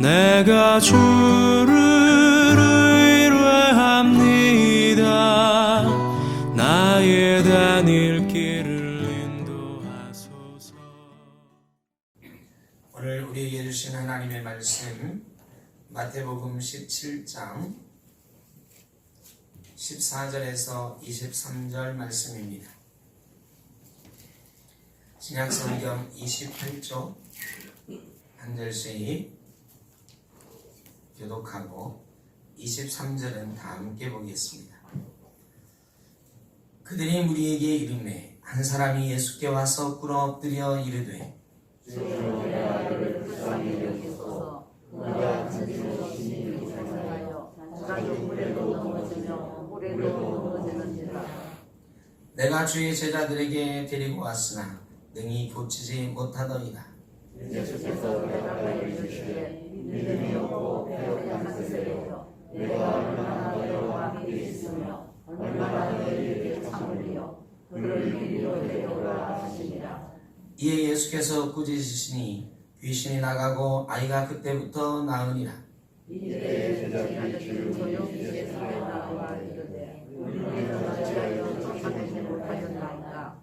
내가 주를 의뢰합니다. 나의 다닐 길을 인도하소서. 오늘 우리에게 주신 하나님의 말씀 마태복음 17장 14절에서 23절 말씀입니다. 신약성경 28쪽 한 절씩 교독하고 23절은 다 함께 보겠습니다. 그들이 무리에게 이르매 한 사람이 예수께 와서 꿇어 엎드려 이르되 내가 주의 제자들에게 데리고 왔으나 능히 고치지 못하더이다. 예수께서 대답하여 이르시되 믿음이 없고 배역하세요. 내가 얼마나 너희와 함께 있으며 얼마나 너희에게 참으리요. 그를 이리로 데려오라 하시니라. 이에 예수께서 꾸짖으시니 귀신이 나가고 아이가 그때부터 나으니라. 이때 제자들이 주를 조용히 나와 이르되 우리는 어찌하여 쫓아내지 못하였나이까.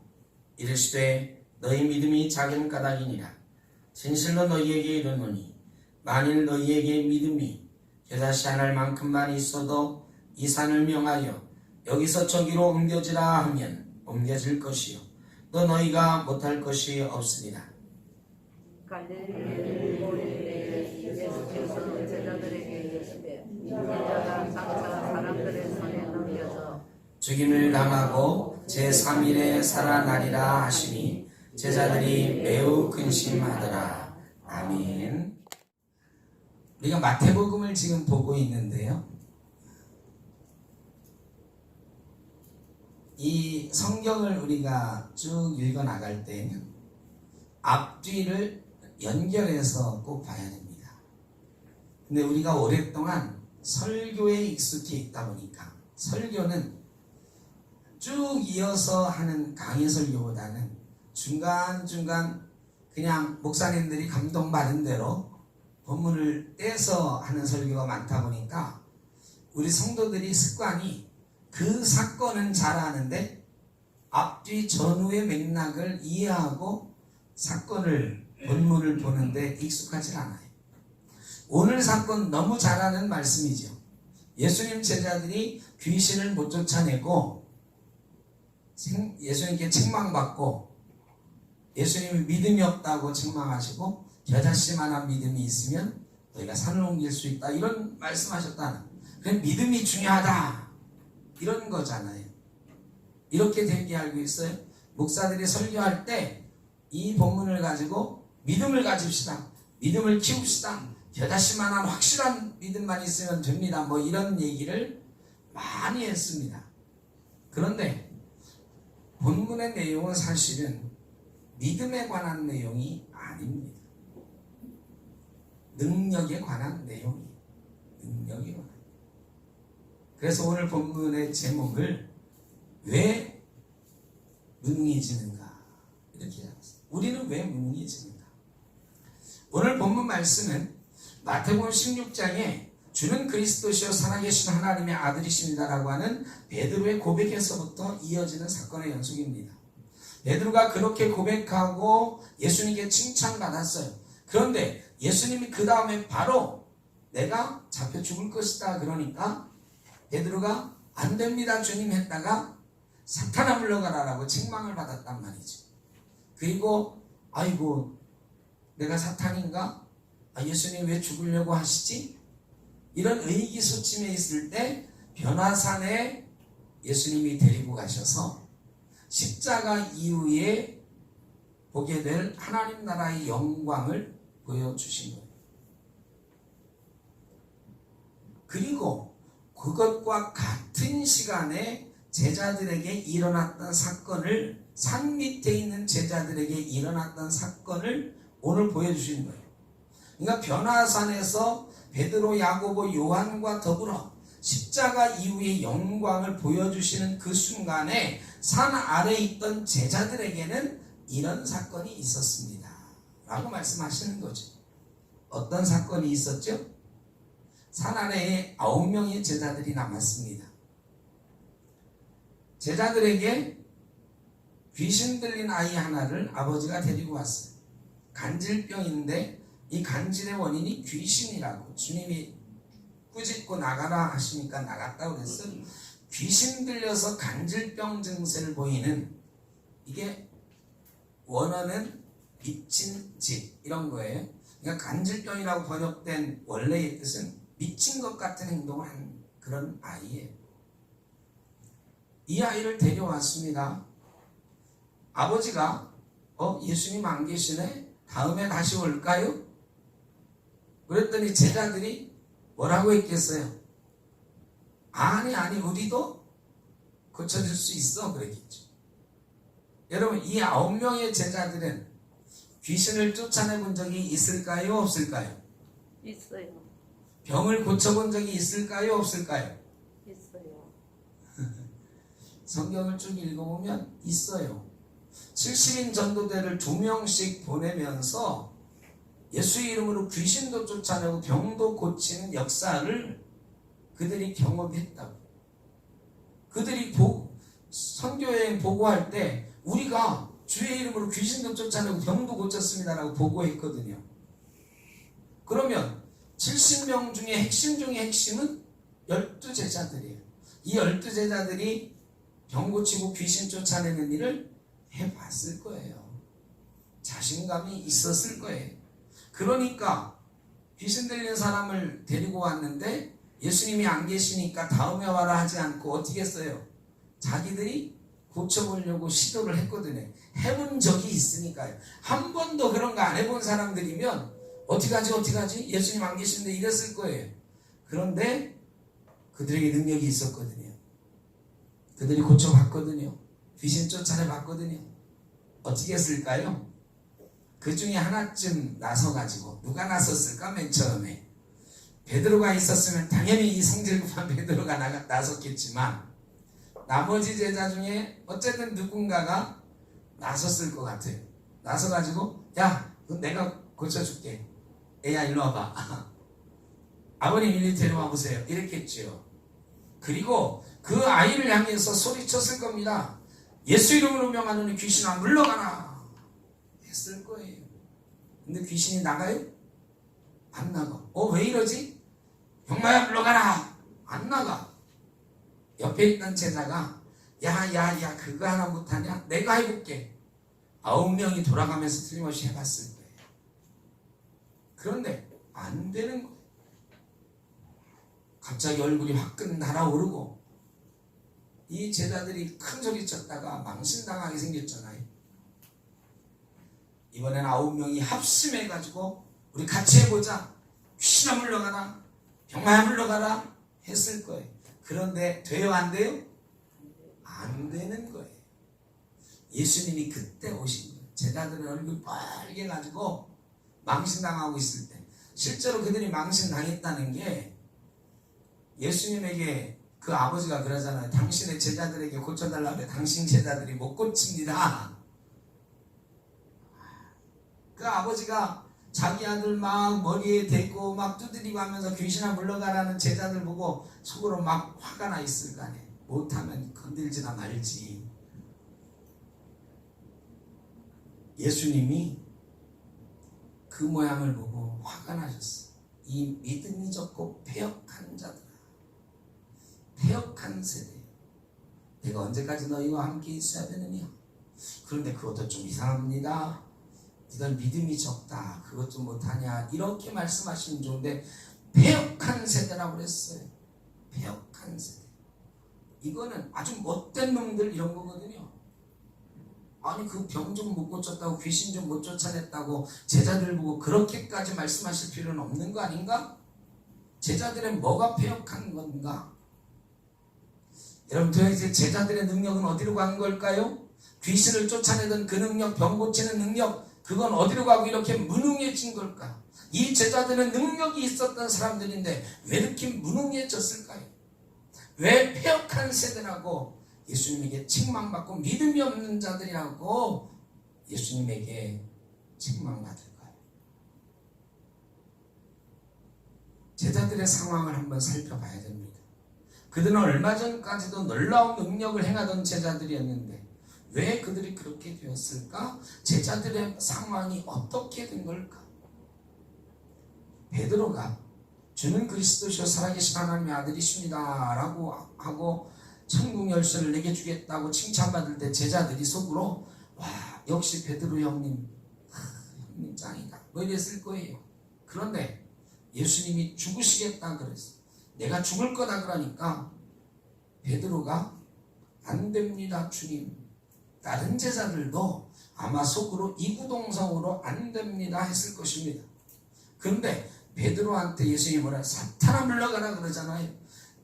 이르시되 너희 믿음이 작은 까닭이니라. 진실로 너희에게 이르노니 만일 너희에게 믿음이 겨자씨 한 알 만큼만 있어도 이 산을 명하여 여기서 저기로 옮겨지라 하면 옮겨질 것이요 또 너희가 못할 것이 없으리라. 예수께서 제자들에게 이르시되 인자가 장차 사람들의 손에 넘겨져 죽임을 당하고 제3일에 살아나리라 하시니 제자들이 매우 근심하더라. 아멘. 우리가 마태복음을 지금 보고 있는데요, 이 성경을 우리가 쭉 읽어 나갈 때는 앞뒤를 연결해서 꼭 봐야 됩니다. 근데 우리가 오랫동안 설교에 익숙해 있다 보니까 설교는 쭉 이어서 하는 강의 설교보다는 중간중간 그냥 목사님들이 감동받은 대로 본문을 떼서 하는 설교가 많다 보니까 우리 성도들이 습관이 그 사건은 잘 아는데 앞뒤 전후의 맥락을 이해하고 사건을 본문을 보는데 익숙하지 않아요. 오늘 사건 너무 잘 아는 말씀이죠. 예수님 제자들이 귀신을 못 쫓아내고 예수님께 책망받고 예수님이 믿음이 없다고 책망하시고 겨자씨만한 믿음이 있으면 너희가 산을 옮길 수 있다 이런 말씀하셨다는, 그래 믿음이 중요하다 이런 거잖아요. 이렇게 되게 알고 있어요. 목사들이 설교할 때 이 본문을 가지고 믿음을 가집시다, 믿음을 키웁시다, 겨자씨만한 확실한 믿음만 있으면 됩니다, 뭐 이런 얘기를 많이 했습니다. 그런데 본문의 내용은 사실은 믿음에 관한 내용이 아닙니다. 능력에 관한 내용이에요. 능력에 관한. 그래서 오늘 본문의 제목을 왜 무능해지는가 이렇게 잡았어요. 우리는 왜 무능해지는가. 오늘 본문 말씀은 마태복음 16장에 주는 그리스도시요 살아계신 하나님의 아들이십니다라고 하는 베드로의 고백에서부터 이어지는 사건의 연속입니다. 베드로가 그렇게 고백하고 예수님께 칭찬받았어요. 그런데 예수님이 그 다음에 바로 내가 잡혀 죽을 것이다 그러니까 베드로가 안 됩니다 주님 했다가 사탄아 물러가라라고 책망을 받았단 말이죠. 그리고 아이고 내가 사탄인가? 예수님 왜 죽으려고 하시지? 이런 의기소침해 있을 때 변화산에 예수님이 데리고 가셔서 십자가 이후에 보게 될 하나님 나라의 영광을 보여주신 거예요. 그리고 그것과 같은 시간에 제자들에게 일어났던 사건을, 산 밑에 있는 제자들에게 일어났던 사건을 오늘 보여주시는 거예요. 그러니까 변화산에서 베드로, 야고보, 요한과 더불어 십자가 이후의 영광을 보여주시는 그 순간에 산 아래에 있던 제자들에게는 이런 사건이 있었습니다 라고 말씀하시는 거죠. 어떤 사건이 있었죠? 산 아래에 9명의 제자들이 남았습니다. 제자들에게 귀신 들린 아이 하나를 아버지가 데리고 왔어요. 간질병인데 이 간질의 원인이 귀신이라고 주님이 꾸짖고 나가라 하시니까 나갔다고 그랬어요. 귀신 들려서 간질병 증세를 보이는, 이게 원어는 미친 집 이런 거예요. 그러니까 간질병이라고 번역된 원래의 뜻은 미친 것 같은 행동을 한 그런 아이예요. 이 아이를 데려왔습니다. 아버지가 예수님 안 계시네? 다음에 다시 올까요? 그랬더니 제자들이 뭐라고 했겠어요? 아니 우리도 고쳐줄 수 있어 그랬겠죠. 여러분, 이 9명의 제자들은 귀신을 쫓아내본 적이 있을까요? 없을까요? 있어요. 병을 고쳐본 적이 있을까요? 없을까요? 있어요. 성경을 쭉 읽어보면 있어요. 70인 전도대를 2명씩 보내면서 예수의 이름으로 귀신도 쫓아내고 병도 고치는 역사를 그들이 경험했다고. 그들이 선교여행 보고할 때 우리가 주의 이름으로 귀신도 쫓아내고 병도 고쳤습니다라고 보고했거든요. 그러면 70명 중에 핵심 중에 핵심은 12제자들이에요. 이 12제자들이 병 고치고 귀신 쫓아내는 일을 해봤을 거예요. 자신감이 있었을 거예요. 그러니까 귀신 들린 사람을 데리고 왔는데 예수님이 안 계시니까 다음에 와라 하지 않고 어떻게 했어요? 자기들이 고쳐보려고 시도를 했거든요. 해본 적이 있으니까요. 한 번도 그런 거 안 해본 사람들이면 어떡하지? 예수님 안 계시는데 이랬을 거예요. 그런데 그들에게 능력이 있었거든요. 그들이 고쳐봤거든요. 귀신 쫓아내봤거든요. 어떻게 했을까요? 그 중에 하나쯤 나서가지고, 누가 나섰을까? 맨 처음에 베드로가 있었으면 당연히 이 성질급한 베드로가 나섰겠지만 나머지 제자 중에 어쨌든 누군가가 나섰을 것 같아요. 나서가지고, 야, 내가 고쳐줄게. 애야 일로 와봐. 아버님 일리 데려와 보세요. 이랬겠죠. 그리고 그 아이를 향해서 소리쳤을 겁니다. 예수 이름으로 명하노니 귀신아 물러가라 했을 거예요. 근데 귀신이 나가요? 안 나가. 왜 이러지? 병마야 물러가라. 안 나가. 옆에 있던 제자가 야 그거 하나 못하냐? 내가 해볼게. 9명이 돌아가면서 틀림없이 해봤을 거예요. 그런데 안 되는 거예요. 갑자기 얼굴이 화끈 날아오르고 이 제자들이 큰 소리 쳤다가 망신당하게 생겼잖아요. 이번엔 9명이 합심해가지고 우리 같이 해보자. 귀신아 물러가라. 병마야 물러가라 했을 거예요. 그런데 돼요 안 돼요? 안 되는 거예요. 예수님이 그때 오신 거예요. 제자들은 얼굴 빨개 가지고 망신당하고 있을 때, 실제로 그들이 망신당했다는 게 예수님에게 그 아버지가 그러잖아요. 당신의 제자들에게 고쳐달라고 해. 당신 제자들이 못 고칩니다. 그 아버지가 자기 아들 막 머리에 대고 막 두드리고 하면서 귀신아 물러가라는 제자들 보고 속으로 막 화가 나 있을 거 아니에요. 못하면 건들지나 말지. 예수님이 그 모양을 보고 화가 나셨어. 이 믿음이 적고 패역한 자들아, 패역한 세대, 내가 언제까지 너희와 함께 있어야 되느냐? 그런데 그것도 좀 이상합니다. 너희들 믿음이 적다, 그것 좀 못하냐, 이렇게 말씀하시면 좋은데 패역한 세대라고 그랬어요. 패역한 세대. 이거는 아주 못된 놈들 이런 거거든요. 아니 그 병 좀 못 고쳤다고, 귀신 좀 못 쫓아냈다고 제자들 보고 그렇게까지 말씀하실 필요는 없는 거 아닌가? 제자들의 뭐가 패역한 건가? 여러분, 도대체 제자들의 능력은 어디로 간 걸까요? 귀신을 쫓아내던 그 능력, 병 고치는 능력, 그건 어디로 가고 이렇게 무능해진 걸까? 이 제자들은 능력이 있었던 사람들인데 왜 이렇게 무능해졌을까요? 왜 패역한 세대라고 예수님에게 책망받고 믿음이 없는 자들이라고 예수님에게 책망받을까요? 제자들의 상황을 한번 살펴봐야 됩니다. 그들은 얼마 전까지도 놀라운 능력을 행하던 제자들이었는데 왜 그들이 그렇게 되었을까? 제자들의 상황이 어떻게 된 걸까? 베드로가 주는 그리스도시요 살아계신 하나님의 아들이십니다 라고 하고 천국 열쇠를 내게 주겠다고 칭찬받을 때 제자들이 속으로 와 역시 베드로 형님 형님 짱이다 뭐 이랬을 거예요. 그런데 예수님이 죽으시겠다 그랬어. 내가 죽을 거다 그러니까 베드로가 안 됩니다 주님. 다른 제자들도 아마 속으로 이구동성으로 안 됩니다 했을 것입니다. 그런데 베드로한테 예수님이 뭐라 사탄아 물러가라 그러잖아요.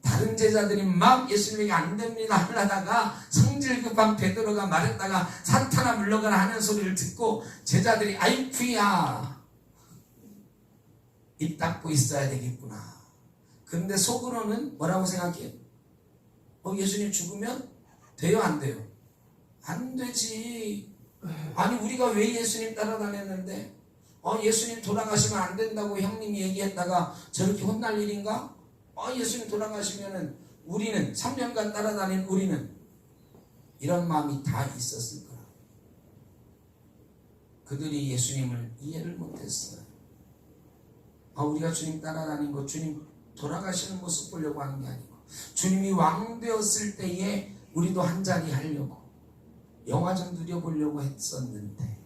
다른 제자들이 막 예수님에게 안 됩니다 하려다가 성질 급한 베드로가 말했다가 사탄아 물러가라 하는 소리를 듣고 제자들이 아이쿠야 입 닫고 있어야 되겠구나. 그런데 속으로는 뭐라고 생각해요? 예수님 죽으면 돼요 안 돼요? 안 되지. 아니 우리가 왜 예수님 따라다녔는데 예수님 돌아가시면 안 된다고 형님이 얘기했다가 저렇게 혼날 일인가? 예수님 돌아가시면은 우리는 3년간 따라다닌 우리는 이런 마음이 다 있었을 거라. 그들이 예수님을 이해를 못했어요. 우리가 주님 따라다닌 거 주님 돌아가시는 모습 보려고 하는 게 아니고 주님이 왕 되었을 때에 우리도 한자리 하려고 영화 좀 누려보려고 했었는데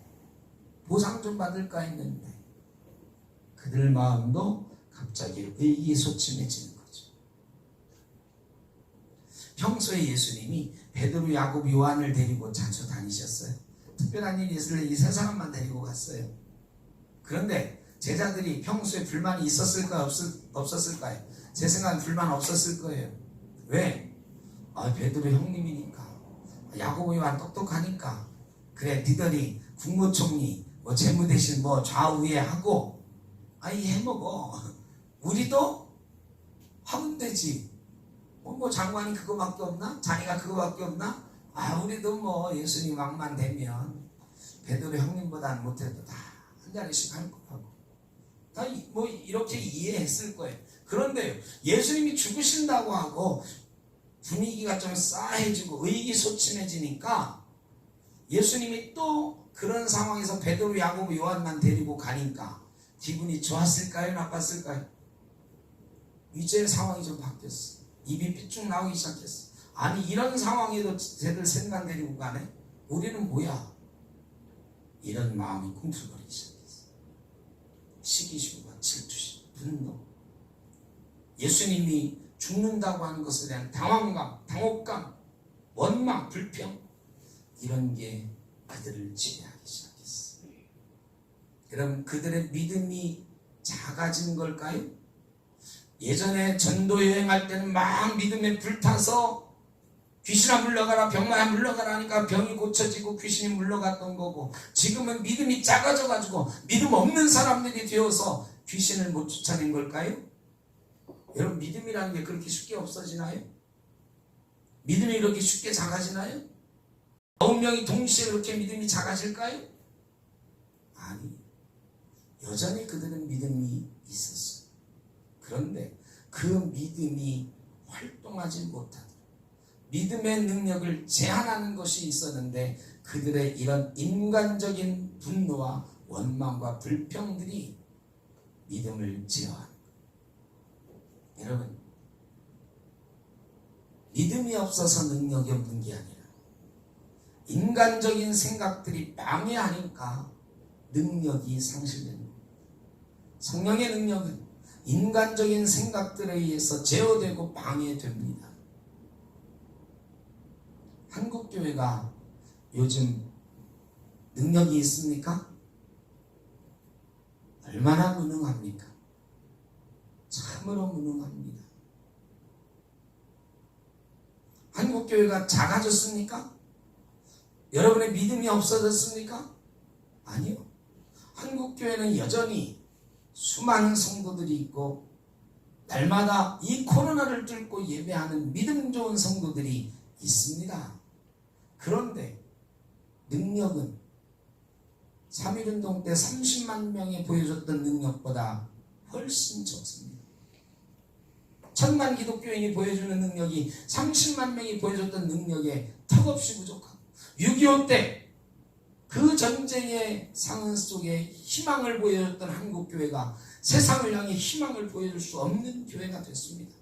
보상 좀 받을까 했는데 그들 마음도 갑자기 의기소침해지는 거죠. 평소에 예수님이 베드로, 야곱, 요한을 데리고 자주 다니셨어요. 특별한 일이 있을 때 이 세 사람만 데리고 갔어요. 그런데 제자들이 평소에 불만이 있었을까요? 없었을까요? 제 생각엔 불만 없었을 거예요. 왜? 베드로 형님이니까 야곱, 요한 똑똑하니까 그래 니들이 국무총리 재무 대신 좌우에 하고 해먹어. 우리도 하면 되지. 장관이 그거밖에 없나? 자기가 그거밖에 없나? 우리도 예수님 왕만 되면 베드로 형님보다는 못해도 다 한 자리씩 할 거라고. 다 이렇게 이해했을 거예요. 그런데 예수님이 죽으신다고 하고 분위기가 좀 싸해지고 의기소침해지니까 예수님이 또 그런 상황에서 베드로, 야곱, 요한만 데리고 가니까 기분이 좋았을까요? 나빴을까요? 이제 상황이 좀 바뀌었어. 입이 삐쭉 나오기 시작했어. 아니 이런 상황에도 쟤들 생각 데리고 가네? 우리는 뭐야? 이런 마음이 꿈틀거리기 시작했어. 시기심과 질투심, 분노. 예수님이 죽는다고 하는 것에 대한 당황감, 당혹감, 원망, 불평 이런 게 그들을 지배하기 시작했어. 그럼 그들의 믿음이 작아진 걸까요? 예전에 전도 여행할 때는 막 믿음에 불타서 귀신아 물러가라 병마야 물러가라 하니까 병이 고쳐지고 귀신이 물러갔던 거고 지금은 믿음이 작아져 가지고 믿음 없는 사람들이 되어서 귀신을 못 쫓아낸 걸까요? 여러분 믿음이라는 게 그렇게 쉽게 없어지나요? 믿음이 그렇게 쉽게 작아지나요? 9명이 동시에 그렇게 믿음이 작아질까요? 아니 여전히 그들은 믿음이 있었어요. 그런데 그 믿음이 활동하지 못하도록 믿음의 능력을 제한하는 것이 있었는데 그들의 이런 인간적인 분노와 원망과 불평들이 믿음을 제어하는 거예요. 여러분 믿음이 없어서 능력이 없는 게 아니라 인간적인 생각들이 방해하니까 능력이 상실되는 거예요. 성령의 능력은 인간적인 생각들에 의해서 제어되고 방해됩니다. 한국교회가 요즘 능력이 있습니까? 얼마나 무능합니까? 참으로 무능합니다. 한국교회가 작아졌습니까? 여러분의 믿음이 없어졌습니까? 아니요. 한국교회는 여전히 수많은 성도들이 있고 날마다 이 코로나를 뚫고 예배하는 믿음 좋은 성도들이 있습니다. 그런데 능력은 3.1운동 때 30만 명이 보여줬던 능력보다 훨씬 적습니다. 천만 기독교인이 보여주는 능력이 30만 명이 보여줬던 능력에 턱없이 부족하고 6.25 때 그 전쟁의 상흔 속에 희망을 보여줬던 한국교회가 세상을 향해 희망을 보여줄 수 없는 교회가 됐습니다.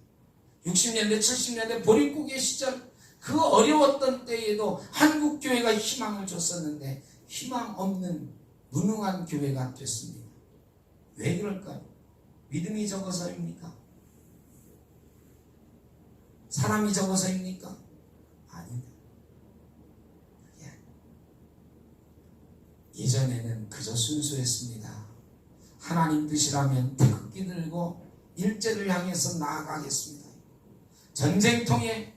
60년대 70년대 보릿고개 시절 그 어려웠던 때에도 한국교회가 희망을 줬었는데 희망 없는 무능한 교회가 됐습니다. 왜 그럴까요? 믿음이 적어서입니까? 사람이 적어서입니까? 아니다. 예전에는 그저 순수했습니다. 하나님 뜻이라면 태극기 들고 일제를 향해서 나아가겠습니다. 전쟁통에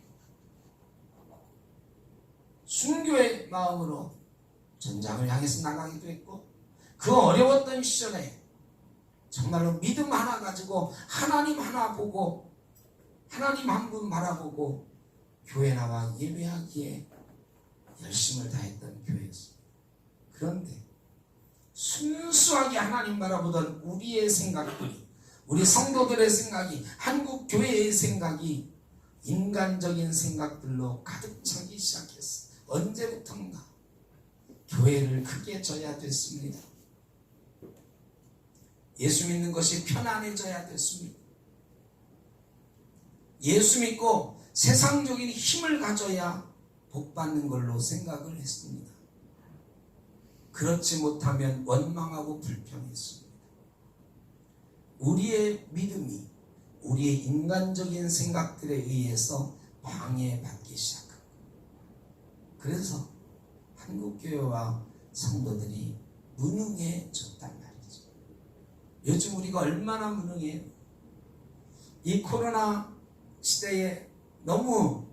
순교의 마음으로 전장을 향해서 나가기도 했고 그 어려웠던 시절에 정말로 믿음 하나 가지고 하나님 하나 보고 하나님 한 분 바라보고 교회 나와 예배하기에 열심을 다했던 교회였습니다. 그런데 순수하게 하나님 바라보던 우리의 생각들이 우리 성도들의 생각이 한국 교회의 생각이 인간적인 생각들로 가득 차기 시작했어요. 언제부턴가 교회를 크게 져야 됐습니다. 예수 믿는 것이 편안해져야 됐습니다. 예수 믿고 세상적인 힘을 가져야 복 받는 걸로 생각을 했습니다. 그렇지 못하면 원망하고 불평했습니다. 우리의 믿음이 우리의 인간적인 생각들에 의해서 방해받기 시작합니다. 그래서 한국교회와 성도들이 무능해졌단 말이죠. 요즘 우리가 얼마나 무능해요? 이 코로나 시대에 너무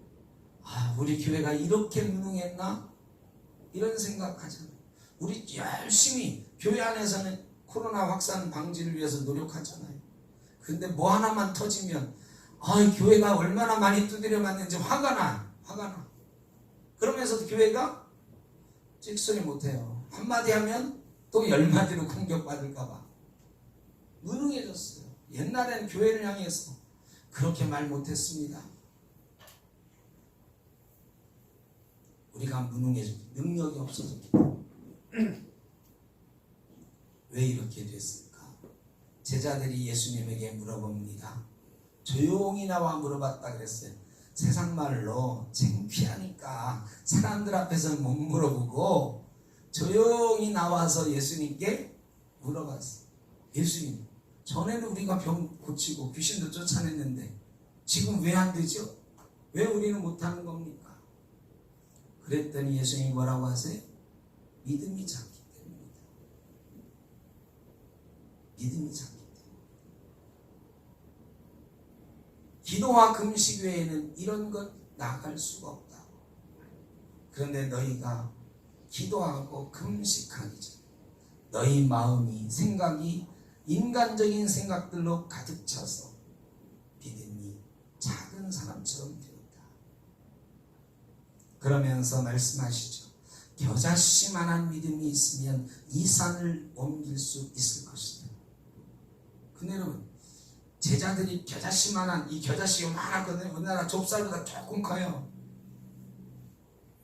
우리 교회가 이렇게 무능했나? 이런 생각하잖아요. 우리 열심히 교회 안에서는 코로나 확산 방지를 위해서 노력하잖아요. 근데 뭐 하나만 터지면 교회가 얼마나 많이 두드려 맞는지 화가 나. 그러면서도 교회가 찍소리 못해요. 한마디 하면 또 10마디로 공격받을까 봐 무능해졌어요. 옛날엔 교회를 향해서 그렇게 말 못했습니다. 우리가 무능해졌기, 능력이 없어졌기 때문에. 왜 이렇게 됐을까? 제자들이 예수님에게 물어봅니다. 조용히 나와 물어봤다 그랬어요. 세상 말로 창피하니까 사람들 앞에서는 못 물어보고 조용히 나와서 예수님께 물어봤어요. 예수님, 전에는 우리가 병 고치고 귀신도 쫓아냈는데 지금 왜 안 되죠? 왜 우리는 못하는 겁니까? 그랬더니 예수님이 뭐라고 하세요? 믿음이 작기 때문이다. 믿음이 작기 때문에. 기도와 금식 외에는 이런 것 나아갈 수가 없다. 그런데 너희가 기도하고 금식하기 전에 너희 마음이 생각이 인간적인 생각들로 가득 차서 믿음이 작은 사람처럼 되었다. 그러면서 말씀하시죠. 겨자씨만한 믿음이 있으면 이 산을 옮길 수 있을 것이다. 근데 여러분, 제자들이 겨자씨만한, 이 겨자씨 요만하거든요. 우리나라 좁쌀보다 조금 커요.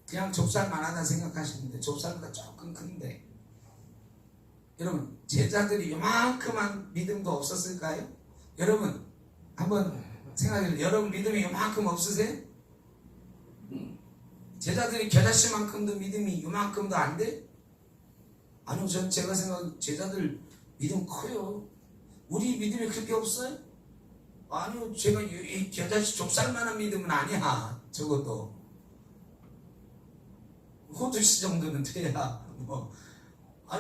그냥 좁쌀만 하다 생각하시는데 좁쌀보다 조금 큰데, 여러분 제자들이 요만큼한 믿음도 없었을까요? 여러분 한번 생각해보세요. 여러분 믿음이 요만큼 없으세요? 제자들이 겨자씨만큼도 믿음이 요만큼도 안 돼? 아니요, 제가 생각하는 제자들 믿음 커요. 우리 믿음이 그렇게 없어요? 아니요, 제가 이 겨자씨 좁쌀만한 믿음은 아니야. 적어도 호두씨 정도는 돼야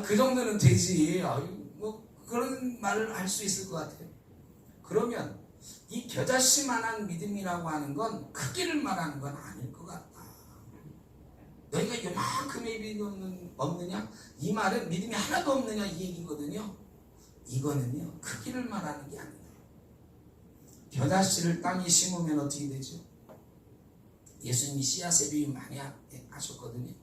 그 정도는 되지. 그런 말을 할 수 있을 것 같아요. 그러면 이 겨자씨만한 믿음이라고 하는 건 크기를 말하는 건 아닐 것 같다. 너희가 요만큼의 믿음은 없느냐? 이 말은 믿음이 하나도 없느냐 이 얘기거든요. 이거는요, 크기를 말하는 게 아니다. 겨자씨를 땅에 심으면 어떻게 되죠? 예수님이 씨앗의 비유 많이 하셨거든요.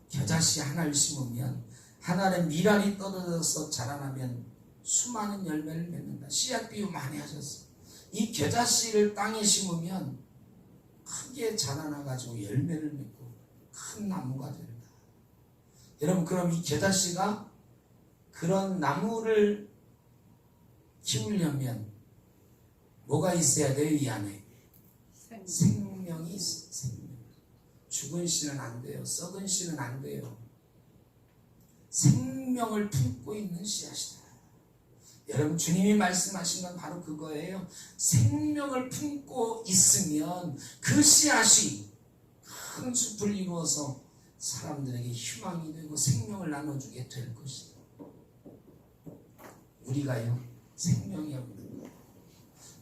겨자씨 하나를 심으면 하나의 밀알이 떨어져서 자라나면 수많은 열매를 맺는다. 씨앗 비유 많이 하셨어요. 이 겨자씨를 땅에 심으면 크게 자라나가지고 열매를 맺고 큰 나무가 된다. 여러분, 그럼 이 겨자씨가 그런 나무를 키우려면 뭐가 있어야 돼요? 이 안에 생명이 있어. 생명. 죽은 씨는 안 돼요. 썩은 씨는 안 돼요. 생명을 품고 있는 씨앗이다. 여러분, 주님이 말씀하신 건 바로 그거예요. 생명을 품고 있으면 그 씨앗이 큰 숲을 이루어서 사람들에게 희망이 되고 생명을 나눠주게 될 것이다. 우리가요, 생명이 없는 거예요.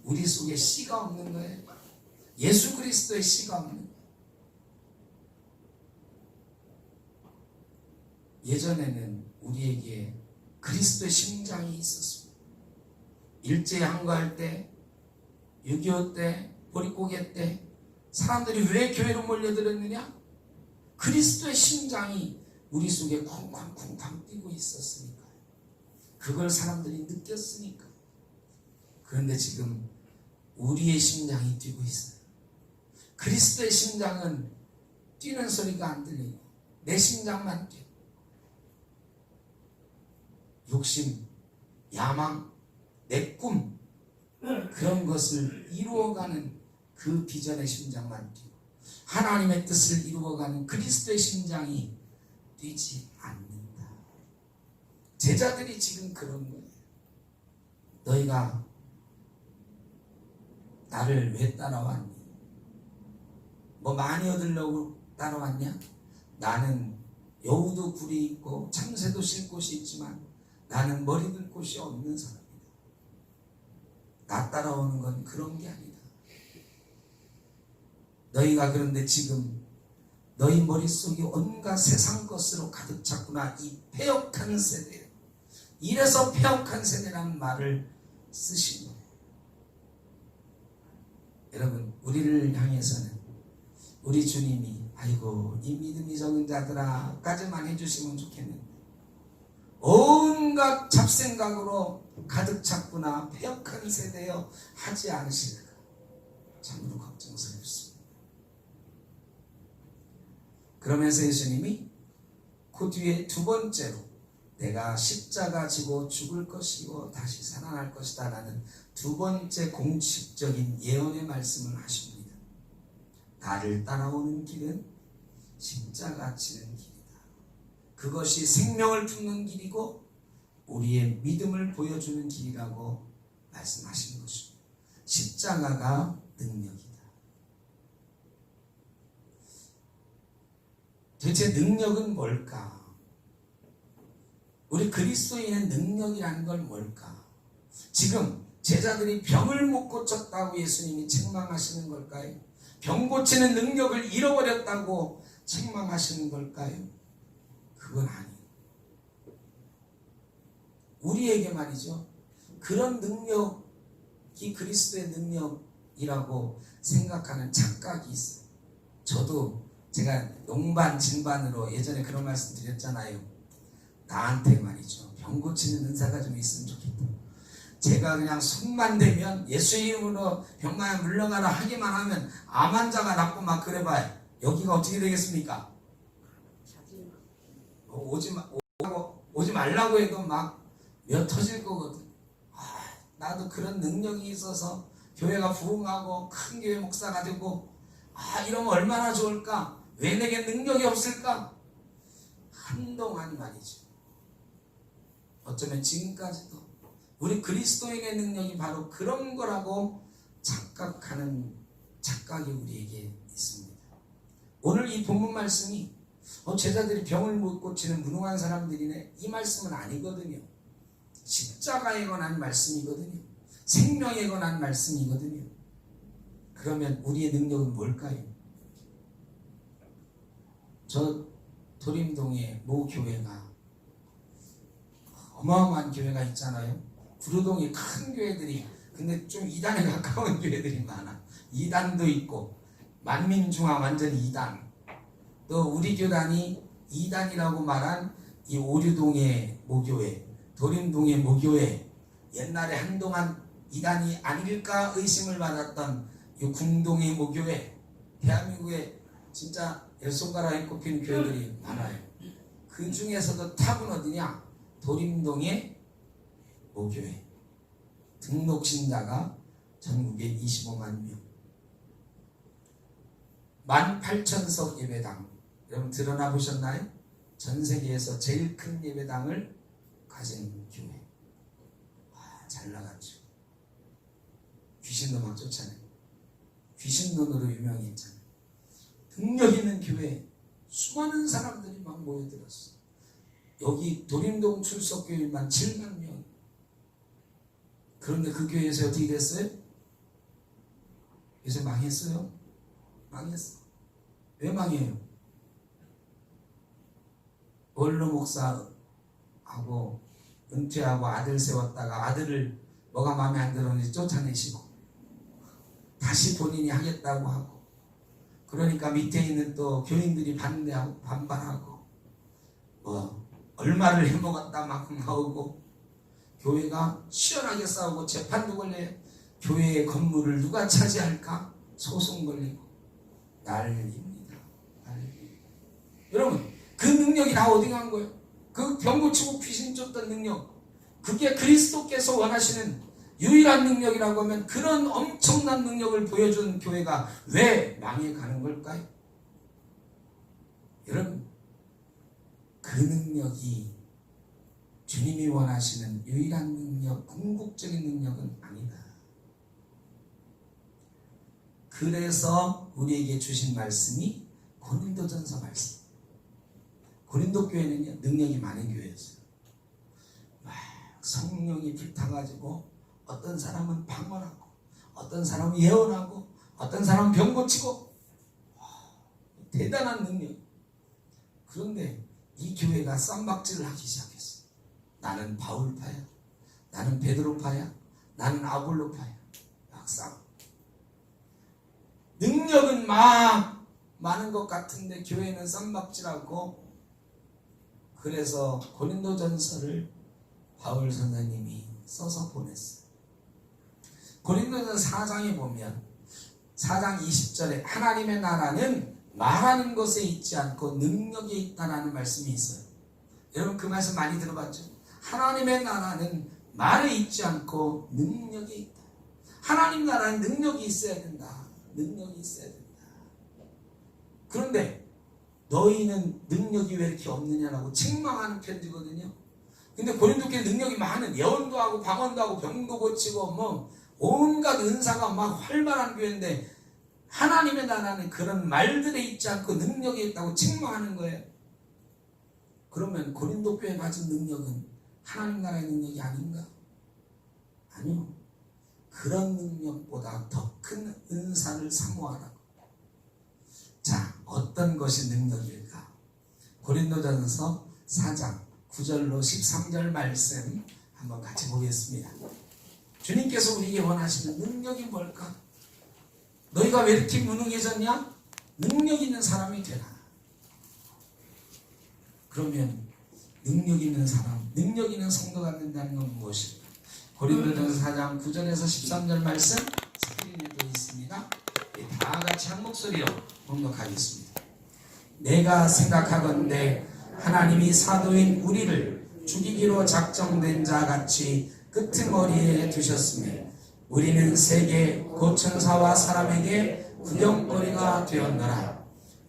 우리 속에 씨가 없는 거예요. 예수 그리스도의 씨가 없는 거예요. 예전에는 우리에게 그리스도의 심장이 있었습니다. 일제에 항거할 때, 6.25 때, 보릿고개 때 사람들이 왜 교회로 몰려들었느냐? 그리스도의 심장이 우리 속에 쿵쾅쿵쾅 뛰고 있었으니까요. 그걸 사람들이 느꼈으니까. 그런데 지금 우리의 심장이 뛰고 있어요. 그리스도의 심장은 뛰는 소리가 안 들리고 내 심장만 뛰어. 욕심, 야망, 내 꿈, 그런 것을 이루어가는 그 비전의 심장만 뛰고 하나님의 뜻을 이루어가는 그리스도의 심장이 뛰지 않는다. 제자들이 지금 그런 거예요. 너희가 나를 왜 따라왔니? 뭐 많이 얻으려고 따라왔냐? 나는 여우도 굴이 있고 참새도 쉴 곳이 있지만 나는 머리 들 곳이 없는 사람이다. 나 따라오는 건 그런 게 아니다. 너희가 그런데 지금 너희 머릿속이 온갖 세상 것으로 가득 찼구나. 이 패역한 세대. 이래서 패역한 세대라는 말을 쓰신 거예요. 여러분, 우리를 향해서는 우리 주님이 아이고 이 믿음이 적은 자들아 까지만 해주시면 좋겠는데 온갖 잡생각으로 가득 찼구나. 패역한 세대여 하지 않으실까. 참으로 걱정스럽습니다. 그러면서 예수님이 그 뒤에 두 번째로 내가 십자가 지고 죽을 것이고 다시 살아날 것이다 라는 두 번째 공식적인 예언의 말씀을 하십니다. 나를 따라오는 길은 십자가 지는 길이다. 그것이 생명을 품는 길이고 우리의 믿음을 보여주는 길이라고 말씀하시는 것입니다. 십자가가 능력이다. 도대체 능력은 뭘까? 우리 그리스도인의 능력이라는 걸 뭘까? 지금 제자들이 병을 못 고쳤다고 예수님이 책망하시는 걸까요? 병 고치는 능력을 잃어버렸다고 책망하시는 걸까요? 그건 아니에요. 우리에게 말이죠. 그런 능력이 그리스도의 능력이라고 생각하는 착각이 있어요. 저도 제가 용반 진반으로 예전에 그런 말씀 드렸잖아요. 나한테 말이죠. 병 고치는 은사가 좀 있으면 좋겠다. 제가 그냥 손만 대면 예수 이름으로 병마야 물러가라 하기만 하면 암 환자가 낫고 막 그래봐요. 여기가 어떻게 되겠습니까? 오지 말라고 해도 막 몇 터질 거거든. 나도 그런 능력이 있어서 교회가 부흥하고 큰 교회 목사가 되고 이러면 얼마나 좋을까? 왜 내게 능력이 없을까? 한동안 말이죠. 어쩌면 지금까지도 우리 그리스도인의 능력이 바로 그런 거라고 착각하는 착각이 우리에게 있습니다. 오늘 이 본문 말씀이 제자들이 병을 못 고치는 무능한 사람들이네, 이 말씀은 아니거든요. 십자가에 관한 말씀이거든요. 생명에 관한 말씀이거든요. 그러면 우리의 능력은 뭘까요? 저 도림동에 모 교회가 어마어마한 교회가 있잖아요. 구로동에 큰 교회들이, 근데 좀 이단에 가까운 교회들이 많아. 이단도 있고 만민중앙 완전 이단, 또 우리 교단이 이단이라고 말한 이 오류동의 모교회, 도림동의 모교회, 옛날에 한동안 이단이 아닐까 의심을 받았던 이 궁동의 모교회, 대한민국에 진짜 열 손가락에 꼽히는 교회들이 많아요. 그 중에서도 탑은 어디냐? 도림동의 모교회. 등록 신자가 전국에 25만 명. 18,000석 예배당. 여러분 드러나 보셨나요? 전 세계에서 제일 큰 예배당을 가진 교회. 잘 나갔죠. 귀신도 막 쫓아내고 귀신론으로 유명했잖아요. 능력 있는 교회에 수많은 사람들이 막 모여들었어. 여기 도림동 출석교회만 7만 명. 그런데 그 교회에서 어떻게 됐어요? 요새 망했어요. 망했어. 왜 망해요? 원로 목사하고 은퇴하고 아들 세웠다가 아들을 뭐가 마음에 안 들었는지 쫓아내시고 다시 본인이 하겠다고 하고, 그러니까 밑에 있는 또 교인들이 반대하고 반발하고 얼마를 해먹었다 막 나오고, 교회가 시원하게 싸우고 재판도 걸려요. 교회의 건물을 누가 차지할까 소송 걸리고 난리입니다. 난리. 여러분 그 능력이 다 어디 간 거예요? 그 병 고치고 귀신 쫓던 능력, 그게 그리스도께서 원하시는 유일한 능력이라고 하면 그런 엄청난 능력을 보여준 교회가 왜 망해가는 걸까요? 여러분 그 능력이 주님이 원하시는 유일한 능력, 궁극적인 능력은 아니다. 그래서 우리에게 주신 말씀이 고린도전서 말씀. 고린도 교회는요 능력이 많은 교회였어요. 막 성령이 불타가지고 어떤 사람은 방언하고, 어떤 사람은 예언하고, 어떤 사람은 병 고치고, 대단한 능력. 그런데 이 교회가 쌈박질을 하기 시작했어. 나는 바울파야, 나는 베드로파야, 나는 아볼로파야. 막 싸워. 능력은 막 많은 것 같은데 교회는 쌈박질하고. 그래서 고린도전서를 바울 선생님이 써서 보냈어요. 고린도전서 4장에 보면 4장 20절에 하나님의 나라는 말하는 것에 있지 않고 능력에 있다라는 말씀이 있어요. 여러분 그 말씀 많이 들어봤죠? 하나님의 나라는 말에 있지 않고 능력에 있다. 하나님 나라는 능력이 있어야 된다. 능력이 있어야 된다. 그런데 너희는 능력이 왜 이렇게 없느냐라고 책망하는 편지거든요. 근데 고린도 교회 능력이 많은, 예언도 하고 방언도 하고 병도 고치고 뭐 온갖 은사가 막 활발한 교회인데 하나님의 나라는 그런 말들에 있지 않고 능력이 있다고 책망하는 거예요. 그러면 고린도 교회 가진 능력은 하나님 나라의 능력이 아닌가? 아니요. 그런 능력보다 더 큰 은사를 사모하라고. 자, 어떤 것이 능력일까? 고린도전서 4장 9절로 13절 말씀 한번 같이 보겠습니다. 주님께서 우리에게 원하시는 능력이 뭘까? 너희가 왜 이렇게 무능해졌냐? 능력 있는 사람이 되라. 그러면 능력 있는 사람, 능력 있는 성도가 된다는 건 무엇일까? 고린도전서 4장 9절에서 13절 말씀 스크린에도 있습니다. 다 같이 한 목소리로 봉독하겠습니다. 내가 생각하건대 하나님이 사도인 우리를 죽이기로 작정된 자 같이 끄트머리에 두셨으며 우리는 세계 고천사와 사람에게 구경거리가 되었노라.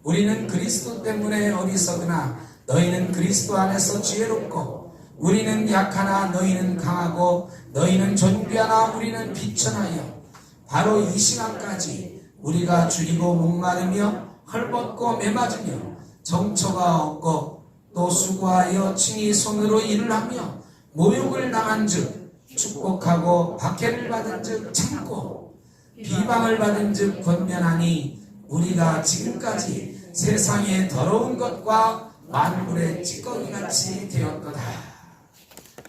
우리는 그리스도 때문에 어리석으나 너희는 그리스도 안에서 지혜롭고, 우리는 약하나 너희는 강하고, 너희는 존귀하나 우리는 비천하여 바로 이 시간까지 우리가 줄이고 목마르며 헐벗고 매맞으며 정처가 없고 또 수고하여 친히 손으로 일을 하며 모욕을 당한 즉 축복하고 박해를 받은 즉 참고 비방을 받은 즉 권면하니 우리가 지금까지 세상의 더러운 것과 만물의 찌꺼기같이 되었도다.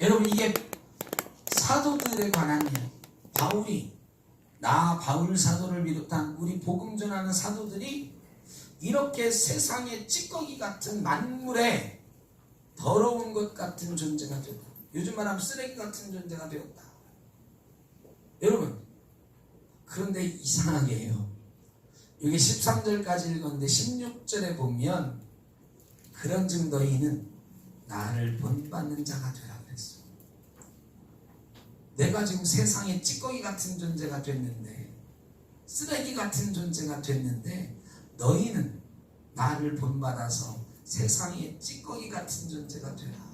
여러분 이게 사도들에 관한 일. 바울이, 나 바울 사도를 비롯한 우리 복음 전하는 사도들이 이렇게 세상의 찌꺼기 같은 만물의 더러운 것 같은 존재가 되었다. 요즘 말하면 쓰레기 같은 존재가 되었다. 여러분, 그런데 이상하게요. 여기 13절까지 읽었는데 16절에 보면 그런즉 너희는 나를 본받는 자가 되라 그랬어요. 내가 지금 세상에 찌꺼기 같은 존재가 됐는데, 쓰레기 같은 존재가 됐는데, 너희는 나를 본받아서 세상에 찌꺼기 같은 존재가 되라.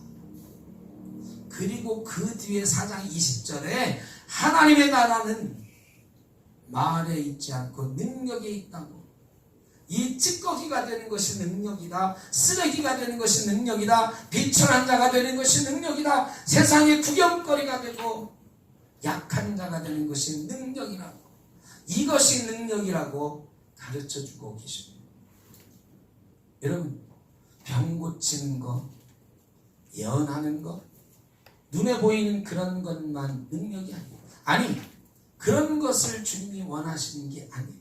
그리고 그 뒤에 4장 20절에 하나님의 나라는 말에 있지 않고 능력에 있다고. 이 찌꺼기가 되는 것이 능력이다. 쓰레기가 되는 것이 능력이다. 비천한 자가 되는 것이 능력이다. 세상의 구경거리가 되고 약한 자가 되는 것이 능력이라고. 이것이 능력이라고 가르쳐주고 계십니다. 여러분, 병 고치는 것, 예언하는 것, 눈에 보이는 그런 것만 능력이 아니에요. 아니, 그런 것을 주님이 원하시는 게 아니에요.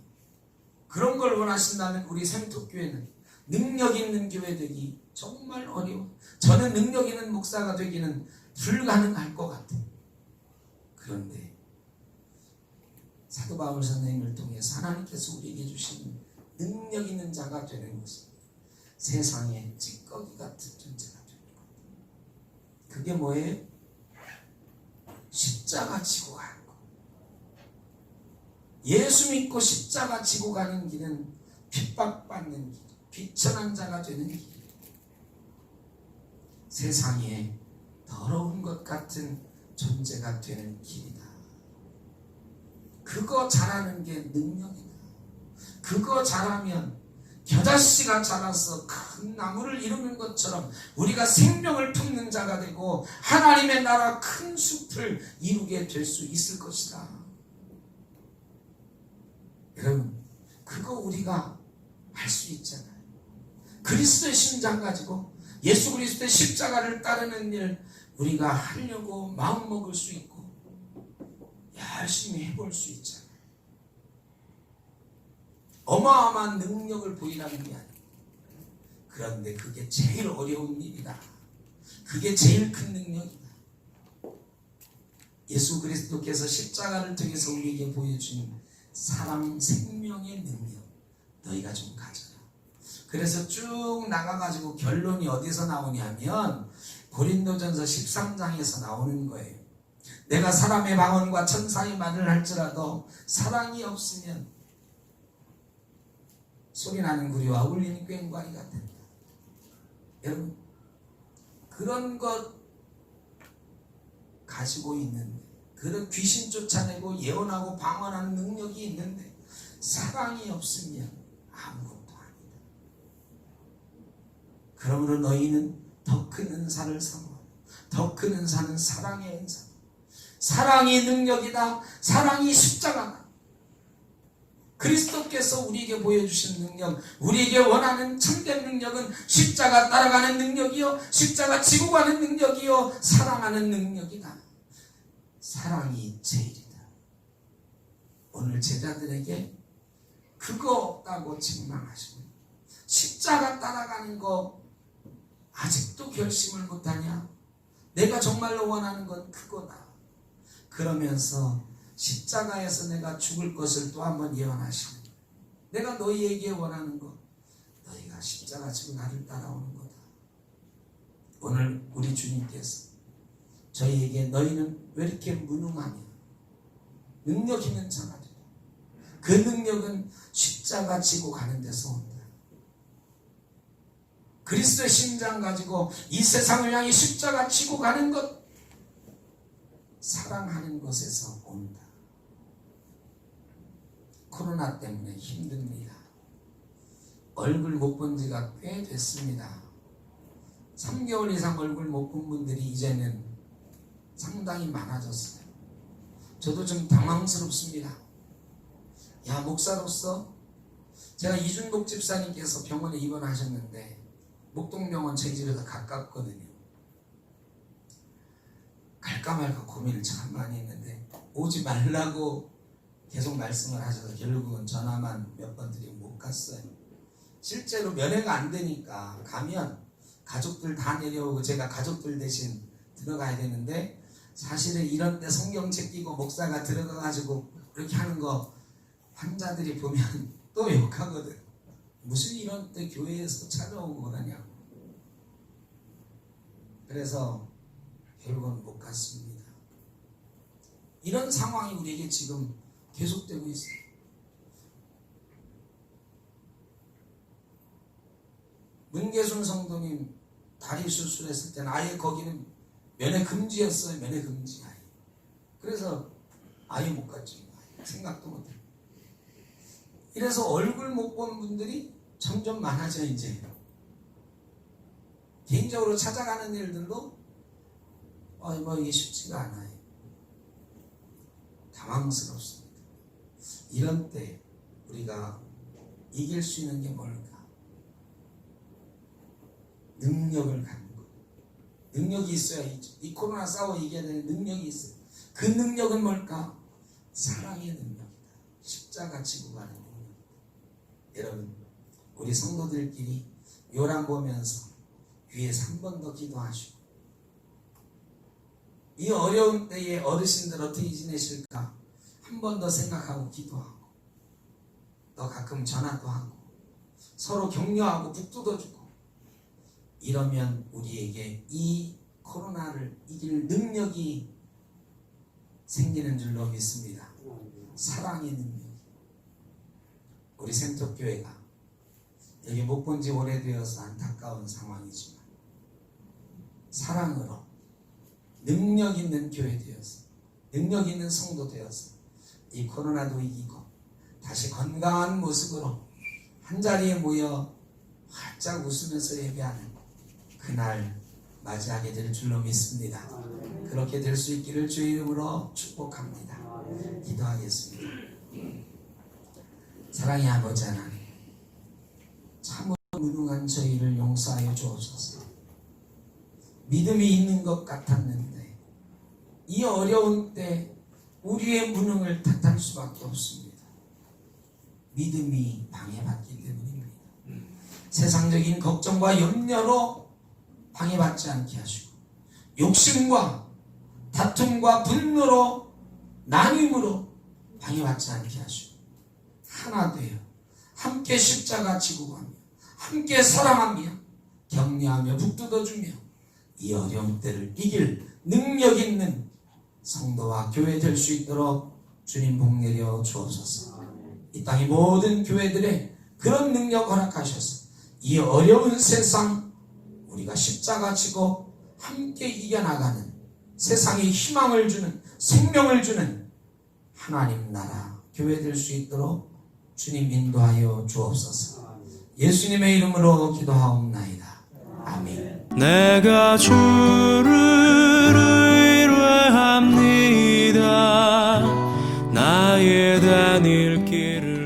그런 걸 원하신다면 우리 생톡교회는 능력 있는 교회 되기 정말 어려워. 저는 능력 있는 목사가 되기는 불가능할 것 같아요. 그런데 사도 바울 선생님을 통해서 하나님께서 우리에게 주신 능력 있는 자가 되는 것은 세상에 찌꺼기 같은 존재가 되는 것. 그게 뭐예요? 십자가 지고 가는 것. 예수 믿고 십자가 지고 가는 길은 핍박받는 길, 비천한 자가 되는 길, 세상에 더러운 것 같은 존재가 되는 길이다. 그거 잘하는 게 능력이다. 그거 잘하면 겨자씨가 자라서 큰 나무를 이루는 것처럼 우리가 생명을 품는 자가 되고 하나님의 나라 큰 숲을 이루게 될 수 있을 것이다. 여러분, 그거 우리가 할 수 있잖아요. 그리스도의 심장 가지고 예수 그리스도의 십자가를 따르는 일 우리가 하려고 마음먹을 수 있고 열심히 해볼 수 있잖아요. 어마어마한 능력을 보이라는 게 아니에요. 그런데 그게 제일 어려운 일이다. 그게 제일 큰 능력이다. 예수 그리스도께서 십자가를 통해서 우리에게 보여준 사랑 생명의 능력 너희가 좀 가져라. 그래서 쭉 나가가지고 결론이 어디서 나오냐면 고린도전서 13장에서 나오는 거예요. 내가 사람의 방언과 천사의 말을 할지라도 사랑이 없으면 소리나는 구리와 울리는 꽹과리가 된다. 여러분, 그런 것 가지고 있는데, 그런 귀신 쫓아내고 예언하고 방언하는 능력이 있는데 사랑이 없으면 아무것도 아니다. 그러므로 너희는 더 큰 은사를 사모하라. 더 큰 은사는 사랑의 은사. 사랑이 능력이다. 사랑이 십자가다. 그리스도께서 우리에게 보여주신 능력, 우리에게 원하는 참된 능력은 십자가 따라가는 능력이요, 십자가 지고 가는 능력이요, 사랑하는 능력이다. 사랑이 제일이다. 오늘 제자들에게 그거 없다고 책망하시고, 십자가 따라가는 거 아직도 결심을 못하냐? 내가 정말로 원하는 건 그거다. 그러면서 십자가에서 내가 죽을 것을 또 한 번 예언하시는, 내가 너희에게 원하는 것, 너희가 십자가 지고 나를 따라오는 거다. 오늘 우리 주님께서 저희에게 너희는 왜 이렇게 무능하냐? 능력 있는 자가 되라. 그 능력은 십자가 지고 가는 데서 온다. 그리스도의 심장 가지고 이 세상을 향해 십자가 지고 가는 것, 사랑하는 것에서 온다. 코로나 때문에 힘듭니다. 얼굴 못 본 지가 꽤 됐습니다. 3개월 이상 얼굴 못 본 분들이 이제는 상당히 많아졌어요. 저도 좀 당황스럽습니다. 야, 목사로서 제가 이준복 집사님께서 병원에 입원하셨는데 목동병원 저희 집에서 가깝거든요. 갈까 말까 고민을 참 많이 했는데 오지 말라고 계속 말씀을 하셔서 결국은 전화만 몇 번 드리고 못 갔어요. 실제로 면회가 안 되니까 가면 가족들 다 내려오고 제가 가족들 대신 들어가야 되는데 사실은 이런 때 성경책 끼고 목사가 들어가가지고 그렇게 하는 거 환자들이 보면 또 욕하거든. 무슨 이런 때 교회에서 찾아온 거라냐고. 그래서 결국은 못 갔습니다. 이런 상황이 우리에게 지금 계속되고 있어요. 문계순 성도님 다리 수술했을 때는 아예 거기는 면회 금지였어요. 면회 금지 아예. 그래서 아예 못 갔죠. 생각도 못해. 이래서 얼굴 못 본 분들이 점점 많아져 이제. 개인적으로 찾아가는 일들도 뭐 이게 쉽지가 않아요. 당황스럽습니다. 이런 때 우리가 이길 수 있는 게 뭘까? 능력을 갖는 것. 능력이 있어야 이 코로나 싸워 이겨야 되는 능력이 있어요. 그 능력은 뭘까? 사랑의 능력이다. 십자가 지고 가는 능력이다. 여러분, 우리 성도들끼리 요람 보면서 위에서 한 번 더 기도하시고, 이 어려운 때에 어르신들 어떻게 지내실까 한 번 더 생각하고 기도하고, 또 가끔 전화도 하고 서로 격려하고 북 뜯어주고, 이러면 우리에게 이 코로나를 이길 능력이 생기는 줄로 믿습니다. 사랑의 능력. 우리 센터교회가 여기 못 본 지 오래되어서 안타까운 상황이지만 사랑으로 능력 있는 교회 되어서, 능력 있는 성도 되어서 이 코로나도 이기고 다시 건강한 모습으로 한자리에 모여 활짝 웃으면서 예배하는 그날 맞이하게 될 줄로 믿습니다. 그렇게 될 수 있기를 주의 이름으로 축복합니다. 기도하겠습니다. 사랑의 아버지 하나님, 참으로 무능한 저희를 용서하여 주옵소서. 믿음이 있는 것 같았는데 이 어려운 때 우리의 무능을 탓할 수밖에 없습니다. 믿음이 방해받기 때문입니다. 세상적인 걱정과 염려로 방해받지 않게 하시고, 욕심과 다툼과 분노로, 나눔으로 방해받지 않게 하시고, 하나 되어 함께 십자가 지고 가며 함께 사랑하며 격려하며 북돋아주며 이 어려운 때를 이길 능력 있는 성도와 교회 될 수 있도록 주님 복 내려 주옵소서. 이 땅의 모든 교회들의 그런 능력 허락하셔서 이 어려운 세상 우리가 십자가 지고 함께 이겨나가는, 세상에 희망을 주는, 생명을 주는 하나님 나라 교회 될 수 있도록 주님 인도하여 주옵소서. 예수님의 이름으로 기도하옵나이다. 아멘. 내가 주를 의뢰합니다. 나의 다닐 길을